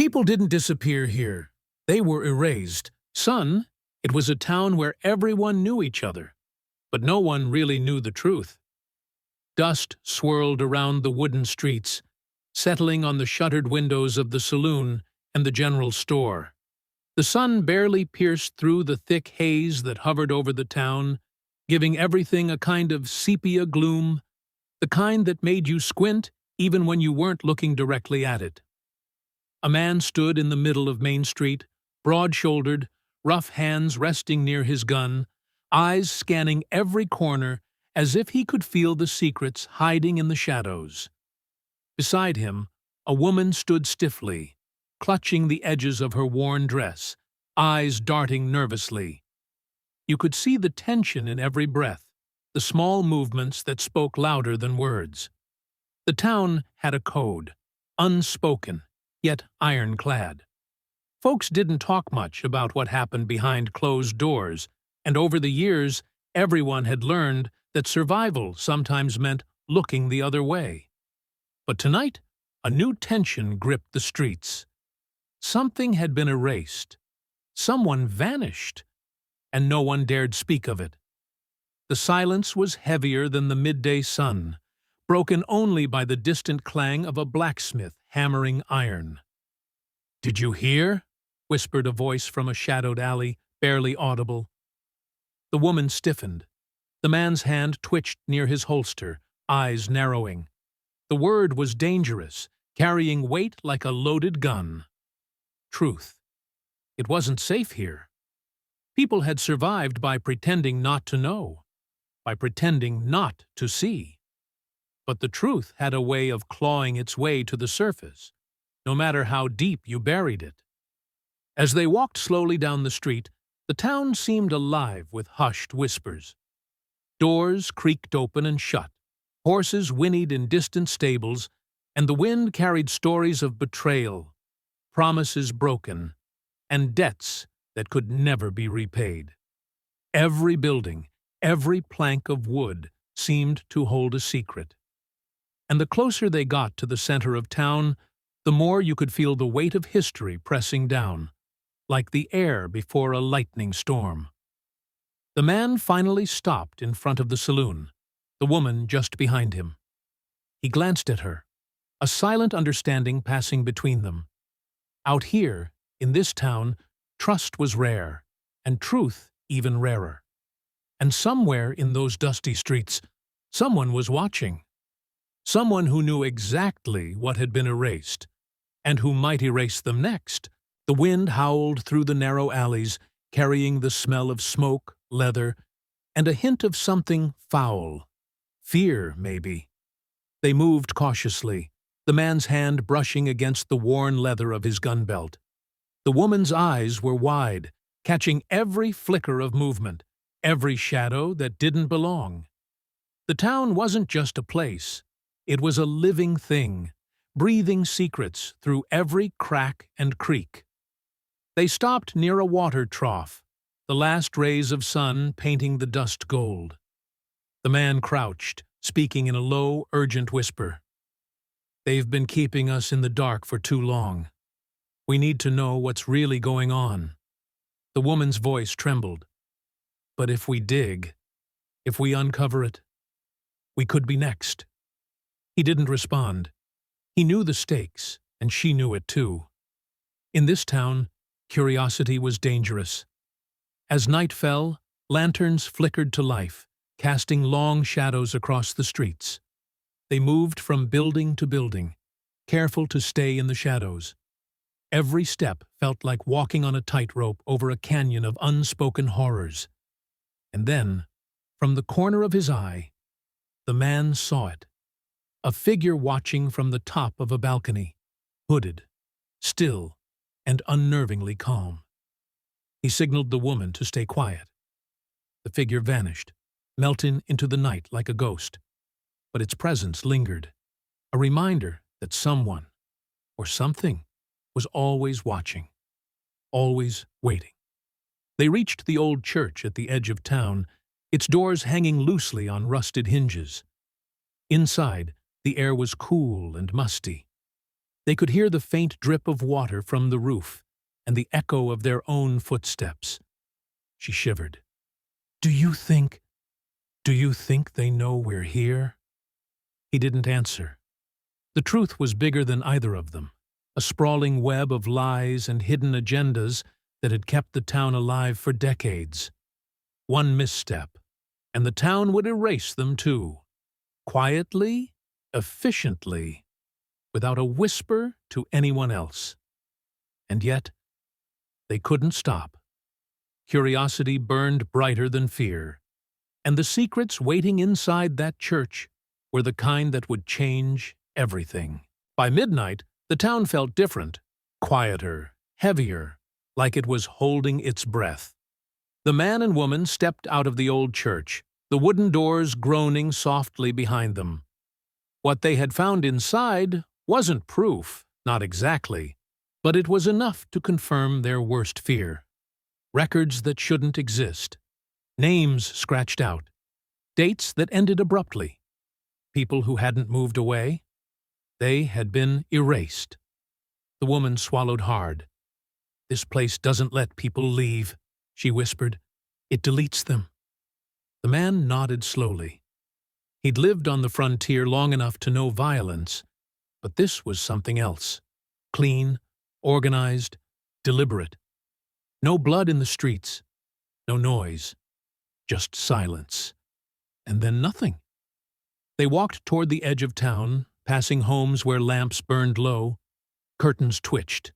People didn't disappear here. They were erased. It was a town where everyone knew each other, but no one really knew the truth. Dust swirled around the wooden streets, settling on the shuttered windows of the saloon and the general store. The sun barely pierced through the thick haze that hovered over the town, giving everything a kind of sepia gloom, the kind that made you squint even when you weren't looking directly at it. A man stood in the middle of Main Street, broad-shouldered, rough hands resting near his gun, eyes scanning every corner as if he could feel the secrets hiding in the shadows. Beside him, a woman stood stiffly, clutching the edges of her worn dress, eyes darting nervously. You could see the tension in every breath, the small movements that spoke louder than words. The town had a code, unspoken, yet ironclad. Folks didn't talk much about what happened behind closed doors, and over the years, everyone had learned that survival sometimes meant looking the other way. But tonight, a new tension gripped the streets. Something had been erased. Someone vanished, and no one dared speak of it. The silence was heavier than the midday sun, broken only by the distant clang of a blacksmith hammering iron. "Did you hear?" whispered a voice from a shadowed alley, barely audible. The woman stiffened. The man's hand twitched near his holster, eyes narrowing. The word was dangerous, carrying weight like a loaded gun. Truth. It wasn't safe here. People had survived by pretending not to know, by pretending not to see. But the truth had a way of clawing its way to the surface, no matter how deep you buried it. As they walked slowly down the street, the town seemed alive with hushed whispers. Doors creaked open and shut, horses whinnied in distant stables, and the wind carried stories of betrayal, promises broken, and debts that could never be repaid. Every building, every plank of wood seemed to hold a secret. And the closer they got to the center of town, the more you could feel the weight of history pressing down, like the air before a lightning storm. The man finally stopped in front of the saloon, the woman just behind him. He glanced at her, a silent understanding passing between them. Out here, in this town, trust was rare, and truth even rarer. And somewhere in those dusty streets, someone was watching. Someone who knew exactly what had been erased, and who might erase them next. The wind howled through the narrow alleys, carrying the smell of smoke, leather, and a hint of something foul. Fear, maybe. They moved cautiously, the man's hand brushing against the worn leather of his gun belt. The woman's eyes were wide, catching every flicker of movement, every shadow that didn't belong. The town wasn't just a place. It was a living thing, breathing secrets through every crack and creak. They stopped near a water trough, the last rays of sun painting the dust gold. The man crouched, speaking in a low, urgent whisper. "They've been keeping us in the dark for too long. We need to know what's really going on." The woman's voice trembled. "But if we dig, if we uncover it, we could be next." He didn't respond. He knew the stakes, and she knew it too. In this town, curiosity was dangerous. As night fell, lanterns flickered to life, casting long shadows across the streets. They moved from building to building, careful to stay in the shadows. Every step felt like walking on a tightrope over a canyon of unspoken horrors. And then, from the corner of his eye, the man saw it. A figure watching from the top of a balcony, hooded, still, and unnervingly calm. He signaled the woman to stay quiet. The figure vanished, melting into the night like a ghost. But its presence lingered, a reminder that someone, or something, was always watching, always waiting. They reached the old church at the edge of town, its doors hanging loosely on rusted hinges. Inside, the air was cool and musty. They could hear the faint drip of water from the roof and the echo of their own footsteps. She shivered. Do you think they know we're here?" He didn't answer. The truth was bigger than either of them, a sprawling web of lies and hidden agendas that had kept the town alive for decades. One misstep, and the town would erase them too. Quietly, efficiently, without a whisper to anyone else. And yet, they couldn't stop. Curiosity burned brighter than fear, and the secrets waiting inside that church were the kind that would change everything. By midnight, the town felt different, quieter, heavier, like it was holding its breath. The man and woman stepped out of the old church, the wooden doors groaning softly behind them. What they had found inside wasn't proof, not exactly, but it was enough to confirm their worst fear. Records that shouldn't exist. Names scratched out. Dates that ended abruptly. People who hadn't moved away. They had been erased. The woman swallowed hard. "This place doesn't let people leave," she whispered. "It deletes them." The man nodded slowly. He'd lived on the frontier long enough to know violence, but this was something else. Clean, organized, deliberate. No blood in the streets. No noise. Just silence. And then nothing. They walked toward the edge of town, passing homes where lamps burned low. Curtains twitched.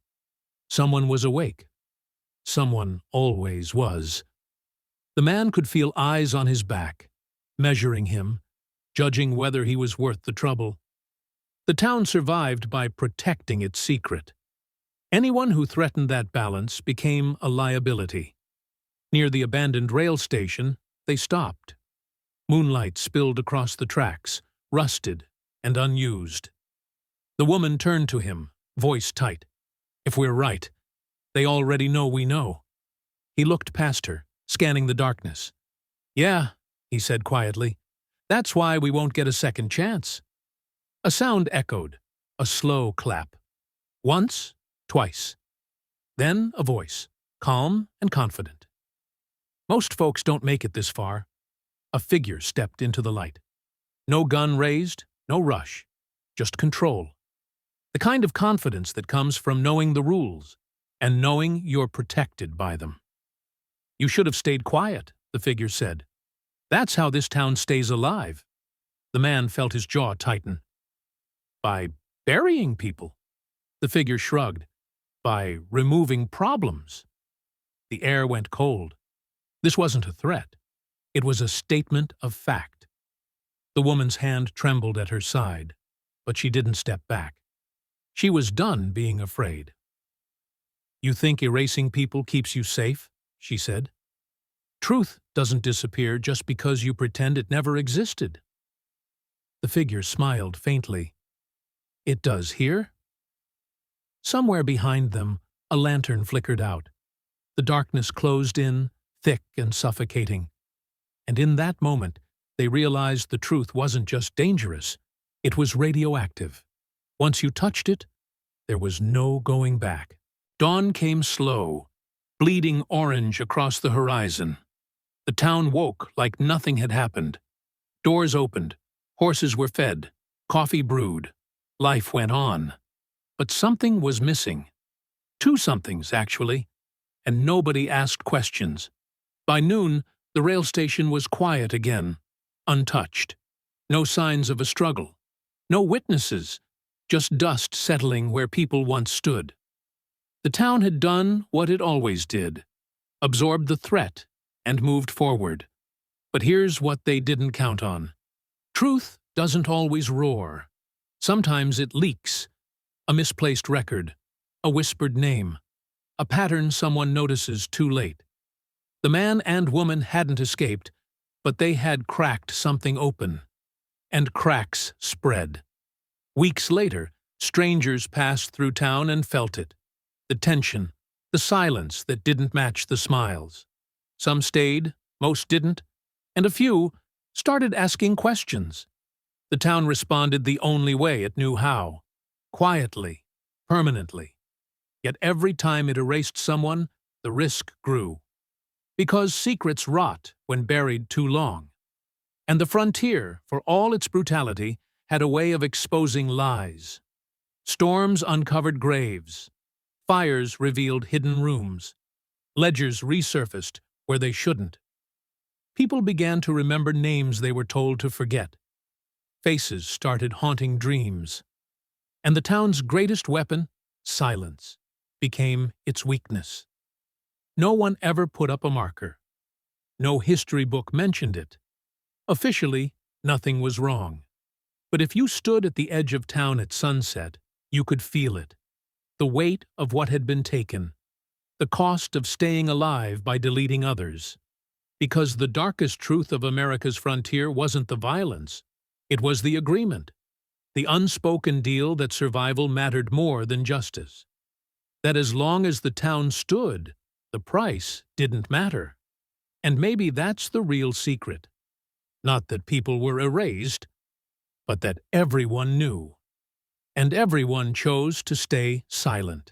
Someone was awake. Someone always was. The man could feel eyes on his back, measuring him, judging whether he was worth the trouble. The town survived by protecting its secret. Anyone who threatened that balance became a liability. Near the abandoned rail station, they stopped. Moonlight spilled across the tracks, rusted and unused. The woman turned to him, voice tight. "If we're right, they already know we know." He looked past her, scanning the darkness. "Yeah," he said quietly. "That's why we won't get a second chance." A sound echoed, a slow clap. Once, twice. Then a voice, calm and confident. "Most folks don't make it this far." A figure stepped into the light. No gun raised, no rush, just control. The kind of confidence that comes from knowing the rules and knowing you're protected by them. "You should have stayed quiet," the figure said. "That's how this town stays alive." The man felt his jaw tighten. "By burying people?" The figure shrugged. "By removing problems." The air went cold. This wasn't a threat. It was a statement of fact. The woman's hand trembled at her side, but she didn't step back. She was done being afraid. "You think erasing people keeps you safe?" she said. "Truth doesn't disappear just because you pretend it never existed." The figure smiled faintly. "It does here." Somewhere behind them, a lantern flickered out. The darkness closed in, thick and suffocating. And in that moment, they realized the truth wasn't just dangerous, it was radioactive. Once you touched it, there was no going back. Dawn came slow, bleeding orange across the horizon. The town woke like nothing had happened. Doors opened, horses were fed, coffee brewed. Life went on. But something was missing. Two somethings, actually, and nobody asked questions. By noon, the rail station was quiet again, untouched. No signs of a struggle. No witnesses, just dust settling where people once stood. The town had done what it always did, absorbed the threat and moved forward. But here's what they didn't count on. Truth doesn't always roar. Sometimes it leaks. A misplaced record, a whispered name, a pattern someone notices too late. The man and woman hadn't escaped, but they had cracked something open. And cracks spread. Weeks later, strangers passed through town and felt it. The tension, the silence that didn't match the smiles. Some stayed, most didn't, and a few started asking questions. The town responded the only way it knew how. Quietly, permanently. Yet every time it erased someone, the risk grew. Because secrets rot when buried too long. And the frontier, for all its brutality, had a way of exposing lies. Storms uncovered graves. Fires revealed hidden rooms. Ledgers resurfaced where they shouldn't. People began to remember names they were told to forget. Faces started haunting dreams. And the town's greatest weapon, silence, became its weakness. No one ever put up a marker. No history book mentioned it. Officially, nothing was wrong. But if you stood at the edge of town at sunset, you could feel it. The weight of what had been taken. The cost of staying alive by deleting others. Because the darkest truth of America's frontier wasn't the violence. It was the agreement. The unspoken deal that survival mattered more than justice. That as long as the town stood, the price didn't matter. And maybe that's the real secret. Not that people were erased, but that everyone knew. And everyone chose to stay silent.